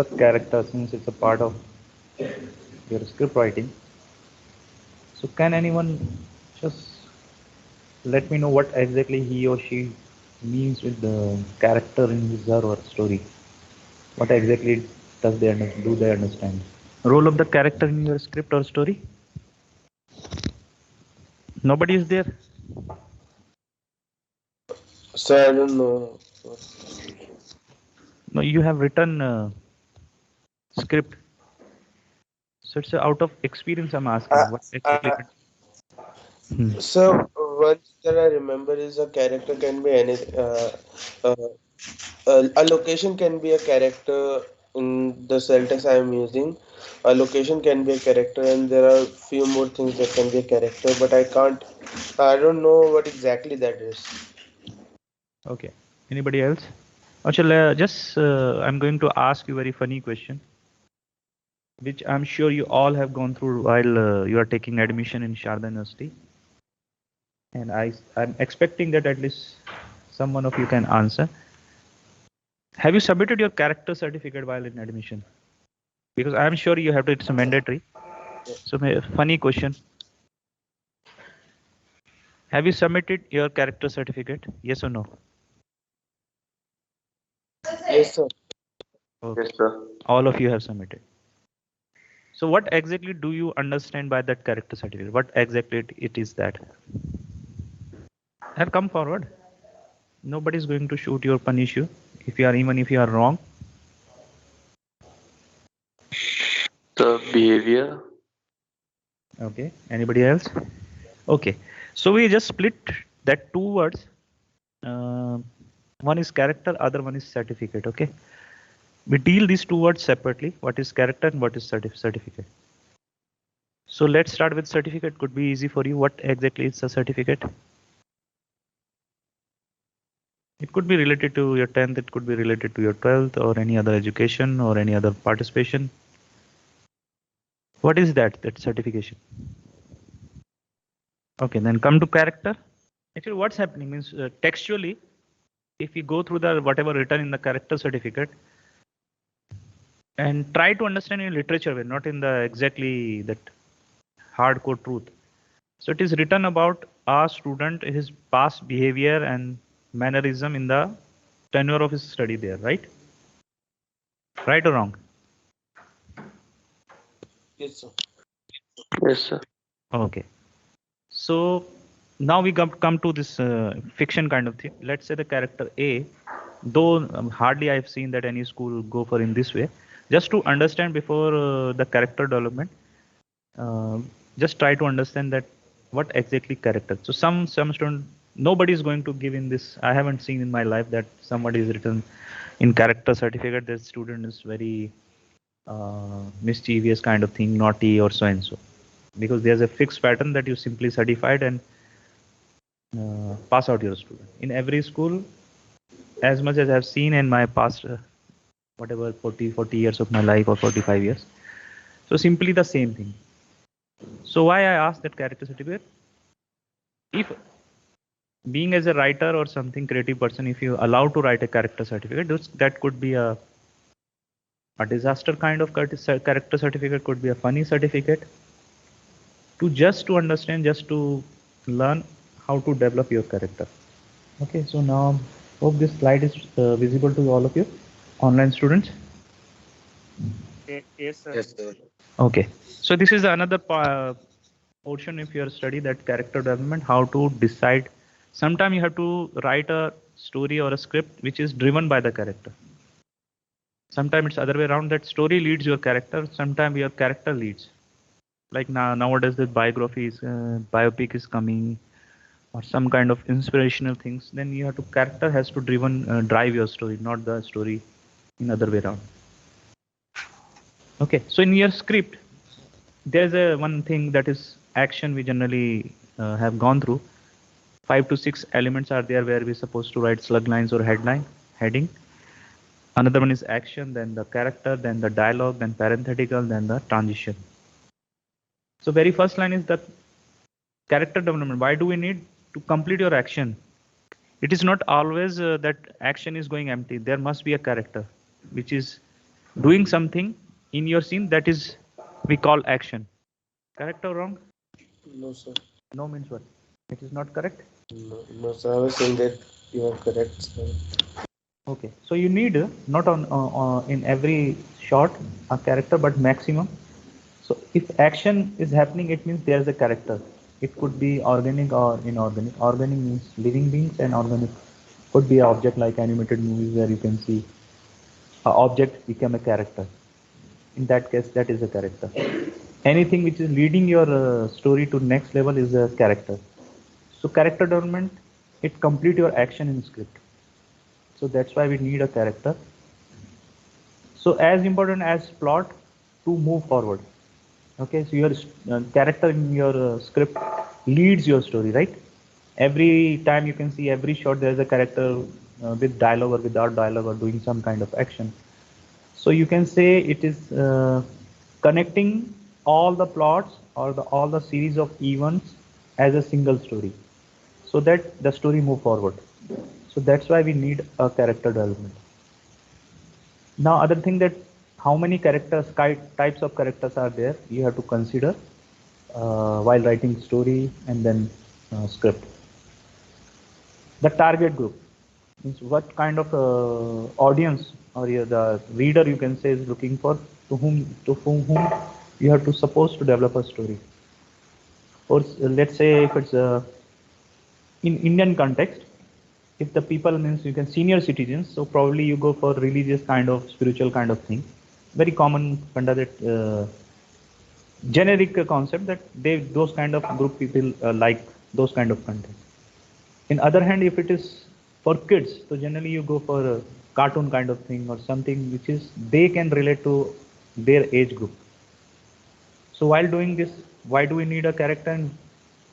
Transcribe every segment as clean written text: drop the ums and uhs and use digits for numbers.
the character, since it's a part of your script writing. So can anyone just let me know what exactly he or she means with the character in his or her story? What exactly do they understand? Role of the character in your script or story? Nobody is there. So I don't know. No, you have written script. So it's out of experience. I'm Uh, asking what exactly. uh, Hmm. so one thing that I remember is a character can be any uh, a location can be a character in the cell text I am using. A location can be a character, and there are few more things that can be a character, but I can't. I don't know what exactly that is. Okay. Anybody else? Achal, I'm going to ask you a very funny question, which I'm sure you all have gone through while you are taking admission in Sharda University. And I'm expecting that at least someone of you can answer. Have you submitted your character certificate while in admission? Because I'm sure you have to, it's a mandatory. So, funny question. Have you submitted your character certificate? Yes or no? Yes, sir. Okay. Yes, sir. All of you have submitted. So what exactly do you understand by that character certificate? What exactly it is that? Have come forward. Nobody is going to shoot you or punish you if you are even if you are wrong. The behavior. Okay. Anybody else? Okay. So we just split that two words. Uh, one is character, other one is certificate. Okay. We deal these two words separately. What is character and what is certificate? So let's start with certificate. Could be easy for you. What exactly is a certificate? It could be related to your 10th, it could be related to your 12th or any other education or any other participation. What is that certification? Okay, then come to character. Actually, what's happening means textually, if you go through the whatever written in the character certificate and try to understand in literature way, not in the exactly that hardcore truth. So it is written about a student, his past behavior and mannerism in the tenure of his study there, right? Right or wrong? Yes, sir. Yes, sir. Okay. So now we come to this fiction kind of thing. Let's say the character A, though hardly I've seen that any school go for in this way. Just to understand before the character development, uh, just try to understand that what exactly character. So some student, nobody is going to give in this. I haven't seen in my life that somebody is written in character certificate that student is very mischievous kind of thing, naughty or so and so, because there's a fixed pattern that you simply certified and pass out your student in every school. As much as I've seen in my past whatever 40 years of my life or 45 years, so simply the same thing. So why I asked that character certificate, if being as a writer or something creative person, if you allow to write a character certificate, that could be a disaster kind of character certificate, could be a funny certificate, to just to understand, just to learn how to develop your character. Okay, so now hope this slide is visible to all of you, online students. Yes, sir. Yes, sir. Okay, so this is another portion if you are study that character development, how to decide. Sometimes you have to write a story or a script which is driven by the character. Sometimes it's other way around, that story leads your character. Sometimes your character leads. Like nowadays the biographies, biopic is coming, or some kind of inspirational things. Then you have to character has to drive your story, not the story in other way around. Okay, so in your script, there's a one thing that is action. We generally have gone through 5 to 6 elements are there where we're supposed to write slug lines or heading. Another one is action, then the character, then the dialogue, then parenthetical, then the transition. So very first line is the character development. Why do we need to complete your action? It is not always that action is going empty. There must be a character which is doing something in your scene that is we call action. Correct or wrong? No, sir. No means what? It is not correct. No, no, sir. I was saying that you are correct, sir. Okay, so you need not on in every shot a character, but maximum. So if action is happening, it means there is a character. It could be organic or inorganic. Organic means living beings, and organic could be an object like animated movies where you can see a object become a character. In that case, that is a character. Anything which is leading your story to next level is a character. So character development, it complete your action in script. So that's why we need a character. So as important as plot to move forward. Okay, so your character in your script leads your story, right? Every time you can see every shot there is a character with dialogue or without dialogue or doing some kind of action. So you can say it is connecting all the plots or all the series of events as a single story, so that the story move forward. So that's why we need a character development. Now, other thing that how many characters, types of characters are there, you have to consider while writing story and then script. The target group means what kind of audience or the reader you can say is looking for, to whom you have to suppose to develop a story. Or let's say if it's in Indian context, if the people means you can senior citizens, so probably you go for religious kind of spiritual kind of thing. Very common under that generic concept that they those kind of group people like those kind of content. In other hand, if it is for kids, so generally you go for a cartoon kind of thing or something which is they can relate to their age group. So while doing this, why do we need a character and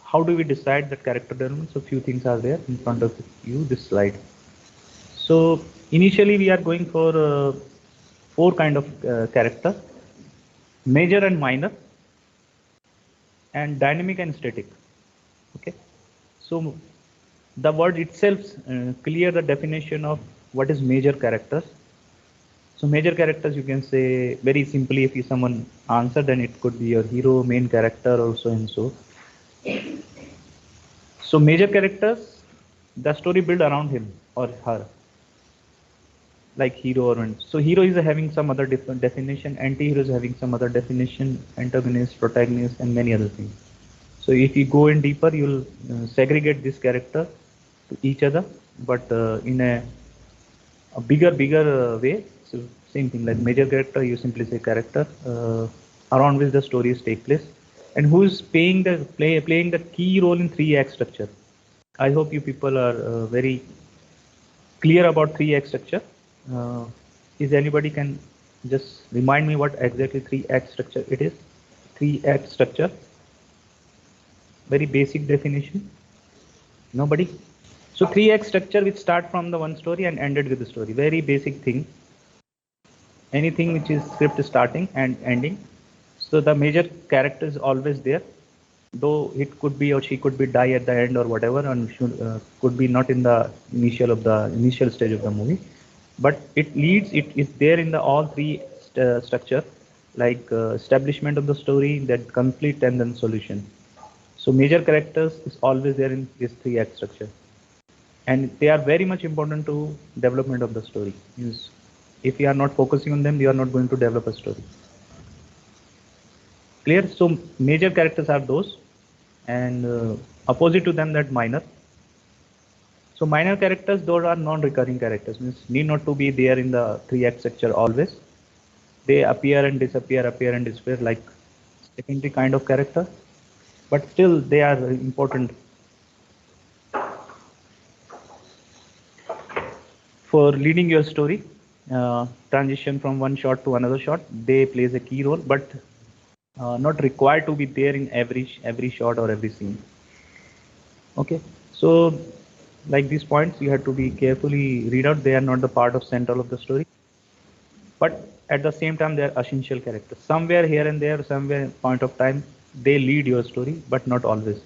how do we decide that character development? So few things are there in front of you, this slide. So initially we are going for four kind of character: major and minor, and dynamic and static. Okay, so the word itself clear the definition of what is major characters. So major characters you can say very simply, if you someone answer, then it could be your hero, main character, or so and so. So major characters, the story build around him or her, like hero or so hero is having some other different definition, anti-hero is having some other definition, antagonist, protagonist, and many other things. So if you go in deeper, you'll segregate this character to each other, but in a bigger way. So same thing like major character, you simply say character around which the stories take place, and who is playing the key role in 3 act structure. I hope you people are very clear about 3 act structure. Is anybody can just remind me what exactly 3 act structure it is? 3 act structure. Very basic definition. Nobody? So 3 act structure which start from the one story and ended with the story. Very basic thing. Anything which is script starting and ending. So the major character is always there, though it could be or she could be die at the end or whatever, and could be not in the initial stage of the movie, but it leads. It is there in the all three structure, like establishment of the story, then conflict, and then solution. So major characters is always there in this 3 act structure, and they are very much important to development of the story. Means if you are not focusing on them, you are not going to develop a story. Clear? So major characters are those, and opposite to them that minor. So minor characters, those are non-recurring characters, means need not to be there in the 3 act structure always. They appear and disappear like secondary kind of character, but still they are important for leading your story. Transition from one shot to another shot, they plays a key role, but not required to be there in every shot or every scene. Okay, so like these points you have to be carefully read out. They are not the part of central of the story, but at the same time they are essential characters. Somewhere here and there, somewhere point of time, they lead your story, but not always,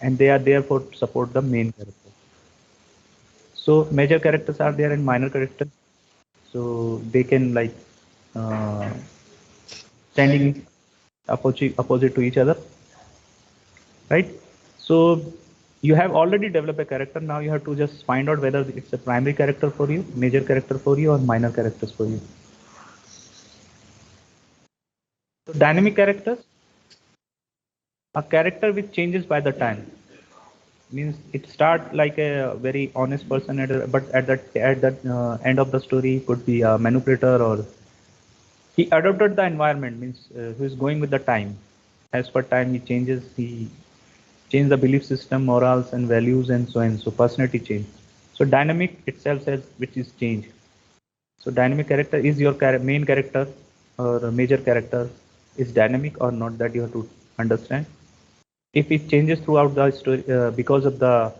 and they are there for support the main character. So major characters are there and minor characters, so they can like standing opposite to each other, right? So you have already developed a character. Now you have to just find out whether it's a primary character for you, major character for you, or minor characters for you. So dynamic characters, a character which changes by the time. Means it start like a very honest person, but at that end of the story, could be a manipulator, or he adopted the environment. Means who is going with the time. As per time, he changes. He change the belief system, morals, and values, and so on. So personality change. So dynamic itself says which is change. So dynamic character is your main character or a major character is dynamic or not, that you have to understand. If it changes throughout the story because of the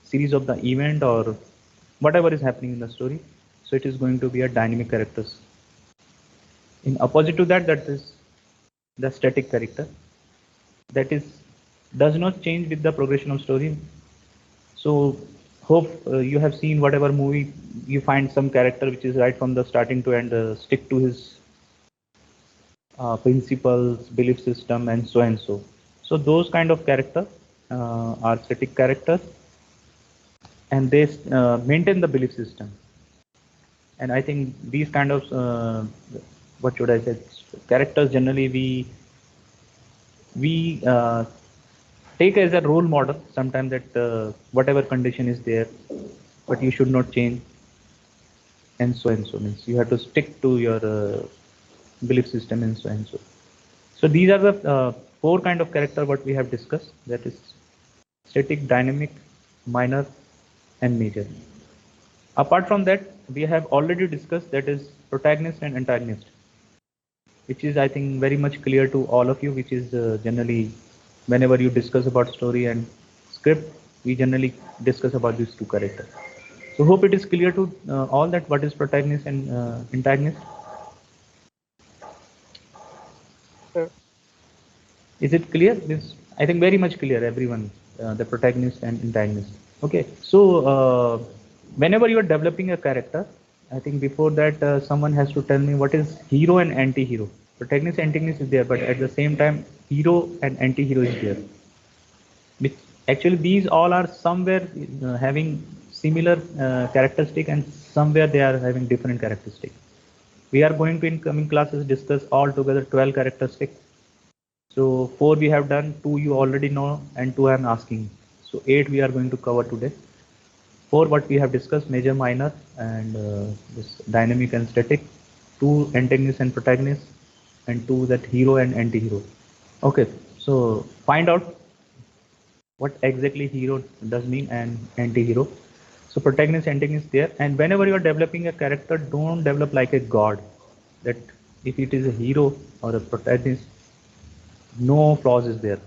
series of the event or whatever is happening in the story, so it is going to be a dynamic characters. In opposite to that, that is the static character, that is does not change with the progression of story. So hope you have seen whatever movie you find some character which is right from the starting to end, stick to his principles, belief system, and so and so. So those kind of characters are static characters, and they maintain the belief system. And I think these kind of what should I say, characters generally we take as a role model sometimes, that whatever condition is there, but you should not change, and so means you have to stick to your belief system, and so and so. So these are the four kind of character what we have discussed, that is static, dynamic, minor, and major. Apart from that, we have already discussed, that is protagonist and antagonist, which is I think very much clear to all of you, which is generally whenever you discuss about story and script, we generally discuss about these two characters. So hope it is clear to all that what is protagonist and antagonist. Sure. Is it clear? This, I think very much clear, everyone, the protagonist and antagonist. Okay, so whenever you are developing a character, I think before that someone has to tell me what is hero and anti-hero. Protagonist, antagonist is there, but at the same time, hero and anti-hero is there. Which actually these all are somewhere having similar characteristic, and somewhere they are having different characteristic. We are going to in coming classes discuss all together 12 characteristics. So 4 we have done, 2 you already know, and 2 I am asking. So 8 we are going to cover today. 4 what we have discussed, major, minor, and this dynamic and static. 2 antagonist and protagonist, and 2 that hero and anti-hero. Okay, so find out what exactly hero does mean and anti-hero. So protagonist, antagonist there, and whenever you are developing a character, don't develop like a god, that if it is a hero or a protagonist, no flaws is there.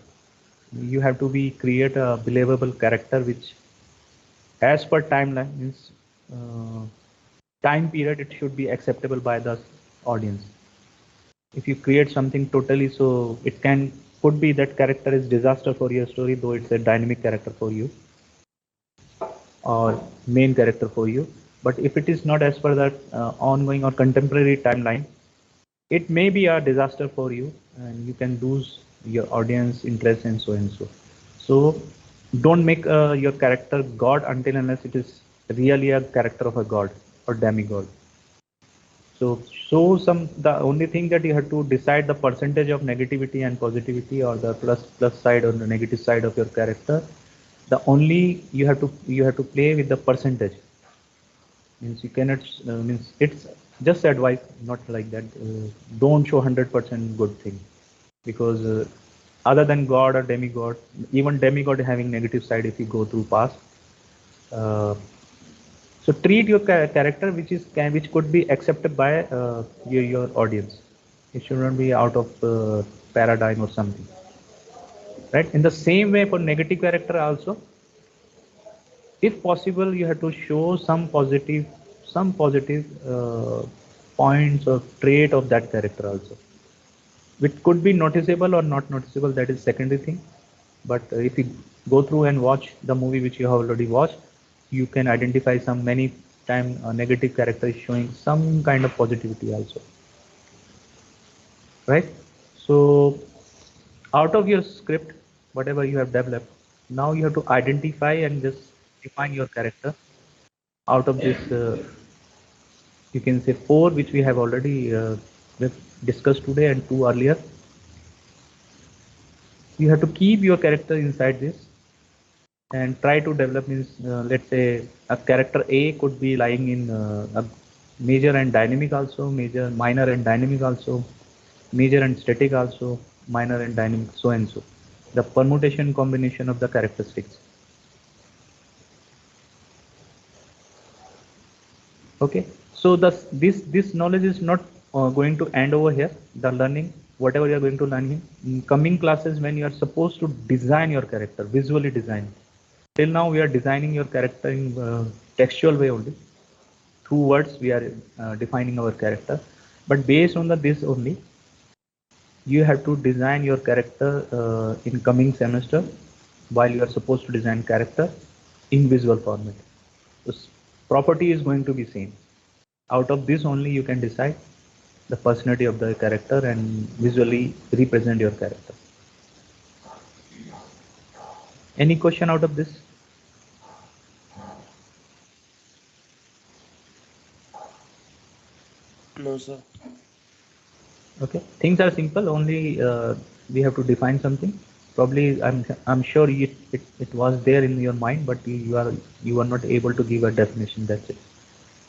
You have to be create a believable character which as per timeline, means time period, it should be acceptable by the audience. If you create something totally, so it could be that character is disaster for your story, though it's a dynamic character for you or main character for you. But if it is not as per that ongoing or contemporary timeline, it may be a disaster for you, and you can lose your audience interest, and so and so. So don't make your character god until unless it is really a character of a god or demigod. So the only thing that you have to decide the percentage of negativity and positivity, or the plus side or the negative side of your character. The only you have to play with the percentage. Means you cannot means it's just advice, not like that. Don't show 100% good thing, because other than god or demigod, even demigod having negative side if you go through past. So treat your character which could be accepted by your audience. It should not be out of paradigm or something, right? In the same way for negative character also, if possible, you have to show some positive points or trait of that character also, which could be noticeable or not noticeable. That is secondary thing. But if you go through and watch the movie which you have already watched, you can identify some many time negative characters showing some kind of positivity also. right? So out of your script, whatever you have developed, now you have to identify and just define your character out of this. You can say 4 which we have already we've discussed today and 2 earlier. You have to keep your character inside this and try to develop. Means let's say a character A could be lying in a major and dynamic also, major, minor and dynamic also, major and static also, minor and dynamic, so and so. The permutation combination of the characteristics. Okay, so this knowledge is not going to end over here. The learning, whatever you are going to learn in coming classes, when you are supposed to design your character, visually design. Till now we are designing your character in textual way only. Through words we are defining our character, but based on this only, you have to design your character in coming semester, while you are supposed to design character in visual format. So property is going to be same. Out of this only you can decide the personality of the character and visually represent your character. Any question out of this? No, sir. Okay, things are simple. Only we have to define something. Probably I'm sure it was there in your mind, but you are not able to give a definition. That's it.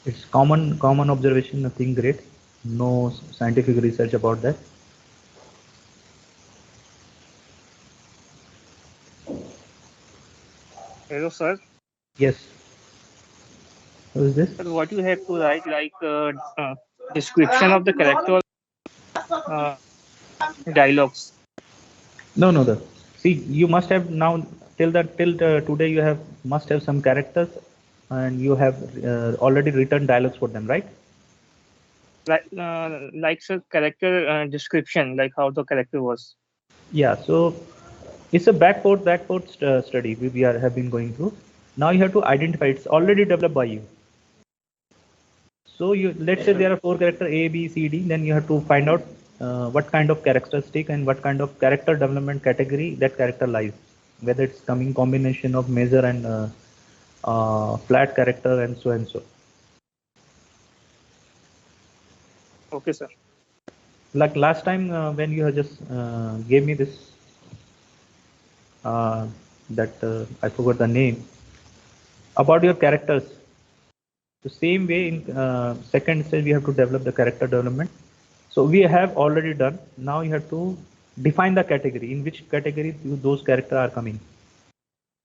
It's common observation. Nothing great. No scientific research about that. Hello, sir. Yes. Who is this? Sir, what you have to write, like description of the character, uh, dialogues. No. See, you must have now till today you have must have some characters, and you have already written dialogues for them, right? Like sir, character description, like how the character was. Yeah. So it's a backport study we have been going through. Now you have to identify. It's already developed by you. So let's say there are 4 characters A, B, C, D. Then you have to find out what kind of characteristic and what kind of character development category that character lies. Whether it's coming combination of major and flat character and so and so. Okay, sir. Like last time when you have just gave me this I forgot the name about your characters. The same way in second stage we have to develop the character development. So we have already done. Now you have to define the category, in which category those characters are coming.